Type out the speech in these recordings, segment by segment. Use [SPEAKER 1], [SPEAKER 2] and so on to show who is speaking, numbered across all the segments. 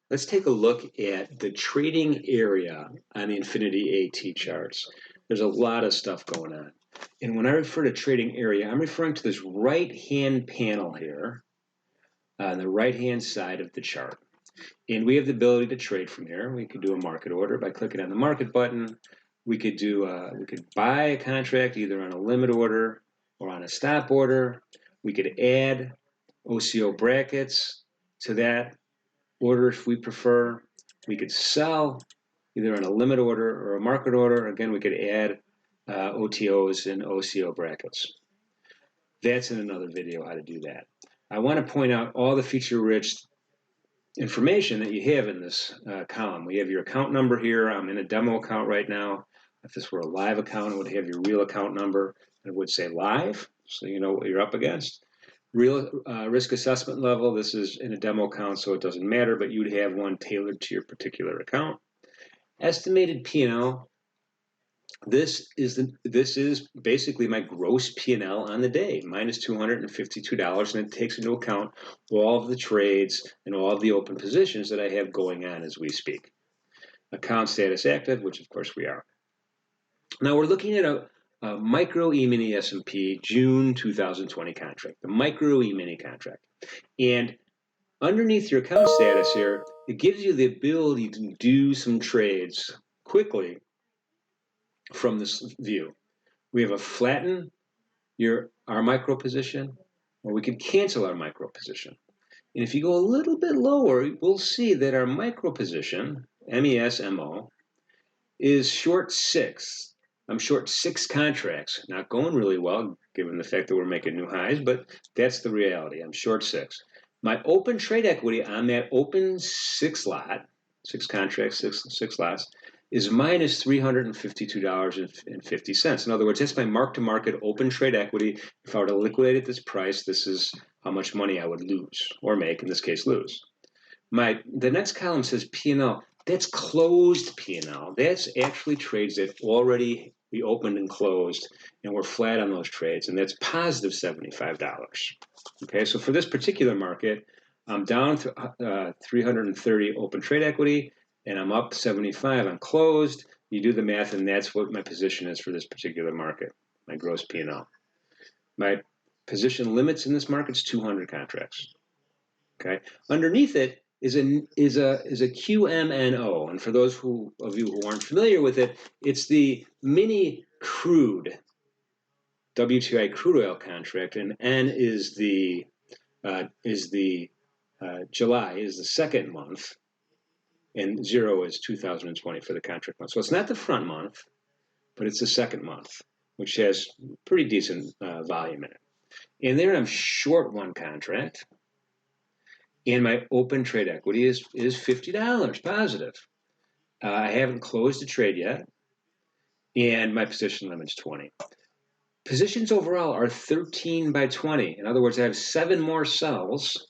[SPEAKER 1] Let's take a look at the trading area on the InfinityATM charts. There's a lot of stuff going on. And when I refer to trading area, I'm referring to this right-hand panel here on the right-hand side of the chart. And we have the ability to trade from here. We could do a market order by clicking on the market button. We could buy a contract either on a limit order or on a stop order. We could add OCO brackets to that order if we prefer. We could sell either on a limit order or a market order. Again, we could add OTOs and OCO brackets. That's in another video how to do that. I want to point out all the feature-rich information that you have in this column. We have your account number here. I'm in a demo account right now. If this were a live account, it would have your real account number. It would say live, so you know what you're up against. Real risk assessment level, this is in a demo account, so it doesn't matter, but you'd have one tailored to your particular account. Estimated P&L, this is basically my gross P&L on the day, minus $252, and it takes into account all of the trades and all of the open positions that I have going on as we speak. Account status active, which of course we are. Now we're looking at a micro E-mini S&P June 2020 contract, the micro E-mini contract. And underneath your account status here, it gives you the ability to do some trades quickly from this view. We have a flatten our micro position, or we can cancel our micro position. And if you go a little bit lower, we'll see that our micro position, MES-MO, is short 6. I'm short 6 contracts. Not going really well, given the fact that we're making new highs, but that's the reality. I'm short 6. My open trade equity on that open 6 lot, 6 contracts, 6 lots, is minus $352.50. In other words, that's my mark-to-market open trade equity. If I were to liquidate at this price, this is how much money I would lose, or make, in this case, lose. The next column says P&L. That's closed P&L. That's actually trades that already we opened and closed, and we're flat on those trades, and that's positive $75. Okay, so for this particular market, I'm down to 330 open trade equity, and I'm up 75 on closed. You do the math, and that's what my position is for this particular market, my gross P&L. My position limits in this market is 200 contracts. Okay, underneath it is a QMNO, and for those of you who aren't familiar with it, it's the mini crude WTI crude oil contract, and N is the July is the second month, and 0 is 2020 for the contract month. So it's not the front month, but it's the second month, which has pretty decent volume in it. And there I'm short one contract, and my open trade equity is $50 positive. I haven't closed the trade yet, and my position limit is 20. Positions overall are 13 by 20. In other words, I have 7 more sells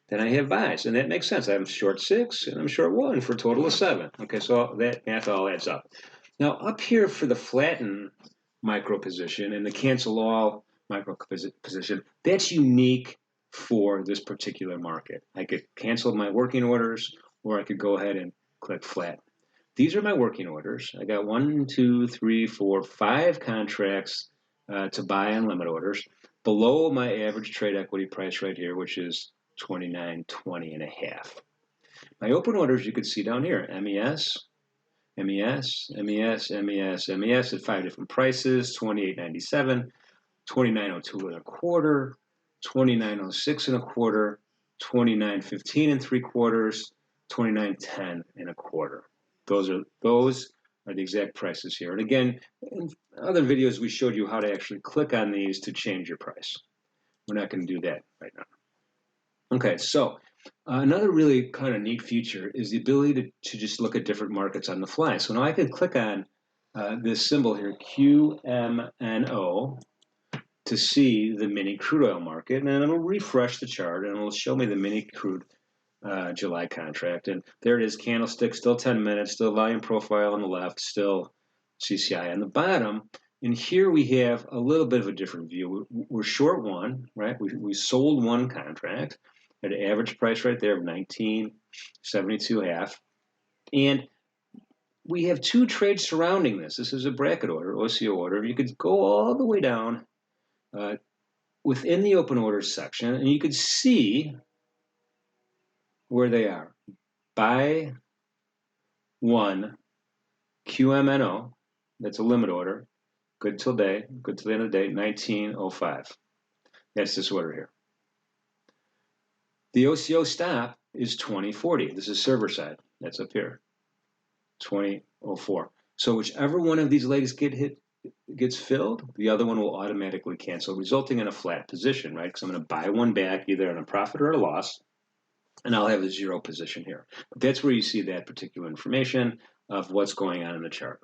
[SPEAKER 1] than I have buys, and that makes sense. I'm short 6 and I'm short 1 for a total of 7. Okay, so that math all adds up. Now up here for the flatten micro position and the cancel all micro position, that's unique for this particular market. I could cancel my working orders, or I could go ahead and click flat. These are my working orders. I got 1, 2, 3, 4, 5 contracts to buy on limit orders below my average trade equity price right here, which is 29.20 and a half. My open orders you can see down here, MES, MES, MES, MES, MES at 5 different prices, 28.97, 29.02 and a quarter, 29.06 and a quarter, 29.15 and 3/4, 29.10 and a quarter. Those are the exact prices here. And again, in other videos we showed you how to actually click on these to change your price. We're not going to do that right now. Okay, so another really kind of neat feature is the ability to just look at different markets on the fly. So now I can click on this symbol here, QMNO, to see the mini crude oil market, and it'll refresh the chart and it'll show me the mini crude July contract. And there it is, candlestick, still 10 minutes, still volume profile on the left, still CCI on the bottom. And here we have a little bit of a different view. We're short one, right? We sold one contract. At an average price right there of 19.72.5. And we have two trades surrounding this. This is a bracket order, OCO order. You could go all the way down within the open orders section, and you could see where they are. Buy one, QMNO, that's a limit order, good till the end of the day, 19.05. That's this order here. The OCO stop is 20.40. This is server side. That's up here, 20.04. So whichever one of these legs gets filled, the other one will automatically cancel, resulting in a flat position, right? Because I'm going to buy one back either on a profit or a loss, and I'll have a zero position here. But that's where you see that particular information of what's going on in the chart.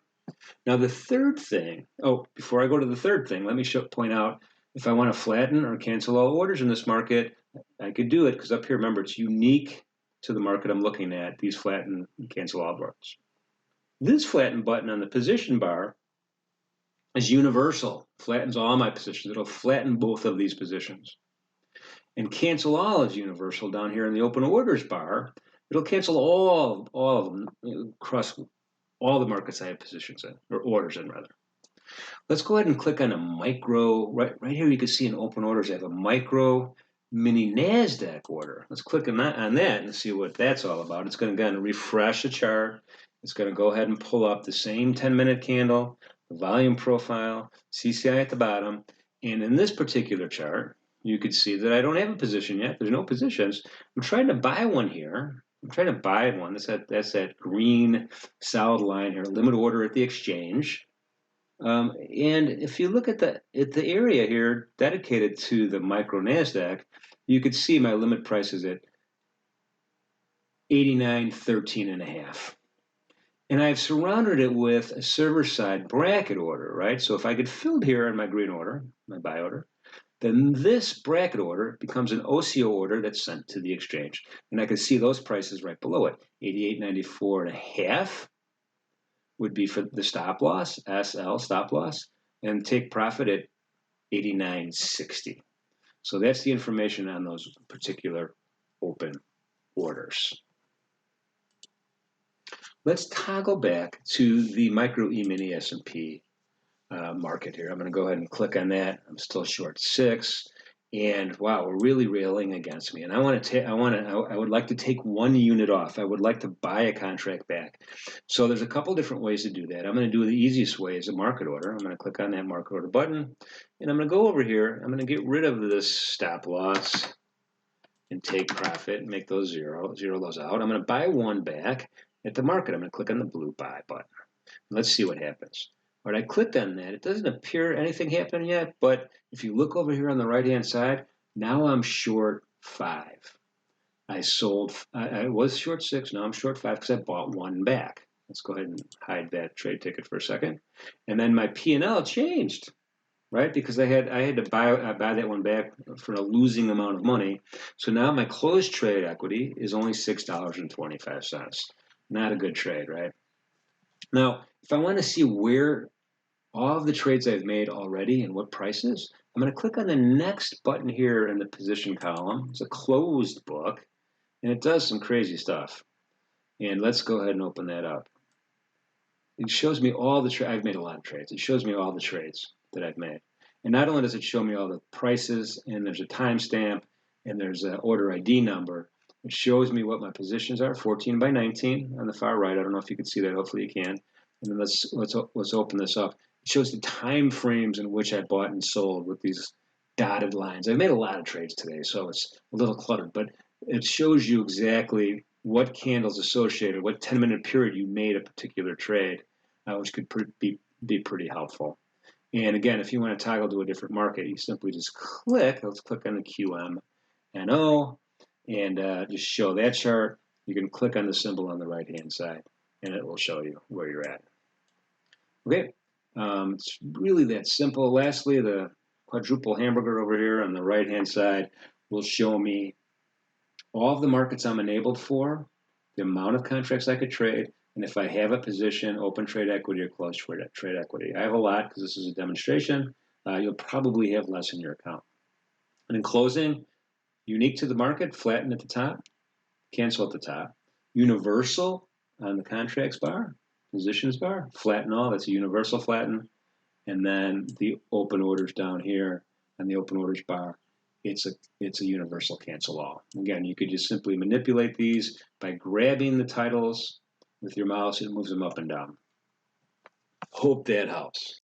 [SPEAKER 1] Now the third thing, before I go to the third thing, let me point out if I want to flatten or cancel all orders in this market, I could do it because up here, remember, it's unique to the market I'm looking at, these flatten and cancel all orders. This flatten button on the position bar is universal, flattens all my positions. It'll flatten both of these positions. And cancel all is universal down here in the open orders bar. It'll cancel all of them across all the markets I have positions in, or orders in rather. Let's go ahead and click on a micro, right here you can see in open orders I have a micro mini NASDAQ order. Let's click on that and see what that's all about. It's going to refresh the chart. It's going to go ahead and pull up the same 10-minute candle, the volume profile, CCI at the bottom, and in this particular chart, you can see that I don't have a position yet. There's no positions. I'm trying to buy one here. I'm trying to buy one. That's that green solid line here, limit order at the exchange. And if you look at the area here dedicated to the micro NASDAQ, you could see my limit price is at 89.13.5. And I've surrounded it with a server side bracket order, right? So if I get filled here in my green order, my buy order, then this bracket order becomes an OCO order that's sent to the exchange. And I can see those prices right below it. 88.94.5 would be for the stop loss, SL stop loss, and take profit at 89.60. So that's the information on those particular open orders. Let's toggle back to the micro E-mini S&P market here. I'm going to go ahead and click on that. I'm still short 6, and wow, we're really railing against me. And I would like to take 1 unit off. I would like to buy a contract back. So there's a couple different ways to do that. I'm going to do the easiest way is a market order. I'm going to click on that market order button, and I'm going to go over here. I'm going to get rid of this stop loss and take profit and make those zero those out. I'm going to buy one back at the market. I'm going to click on the blue buy button. Let's see what happens. All right, I clicked on that. It doesn't appear anything happened yet, but if you look over here on the right-hand side, now I'm short 5. I was short 6, now I'm short 5 because I bought one back. Let's go ahead and hide that trade ticket for a second. And then my P&L changed, right? Because I had to buy that one back for a losing amount of money. So now my closed trade equity is only $6.25. Not a good trade, right? Now, if I want to see where all of the trades I've made already and what prices, I'm going to click on the next button here in the position column. It's a closed book, and it does some crazy stuff. And let's go ahead and open that up. It shows me all the trades. I've made a lot of trades. It shows me all the trades that I've made. And not only does it show me all the prices, and there's a timestamp, and there's an order ID number, it shows me what my positions are, 14 by 19 on the far right. I don't know if you can see that. Hopefully you can. And then let's open this up. It shows the time frames in which I bought and sold with these dotted lines. I've made a lot of trades today, so it's a little cluttered, but it shows you exactly what candles associated, what 10-minute period you made a particular trade, which could be pretty helpful. And again, if you want to toggle to a different market, you simply just let's click on the QMNO, and just show that chart. You can click on the symbol on the right-hand side, and it will show you where you're at. Okay, it's really that simple. Lastly, the quadruple hamburger over here on the right-hand side will show me all of the markets I'm enabled for, the amount of contracts I could trade, and if I have a position, open trade equity or closed trade equity. I have a lot because this is a demonstration. You'll probably have less in your account. And in closing, Unique to the market, flatten at the top, cancel at the top. Universal on the contracts bar, positions bar, flatten all, that's a universal flatten. And then the open orders down here on the open orders bar, it's a universal cancel all. Again, you could just simply manipulate these by grabbing the titles with your mouse. It moves them up and down. Hope that helps.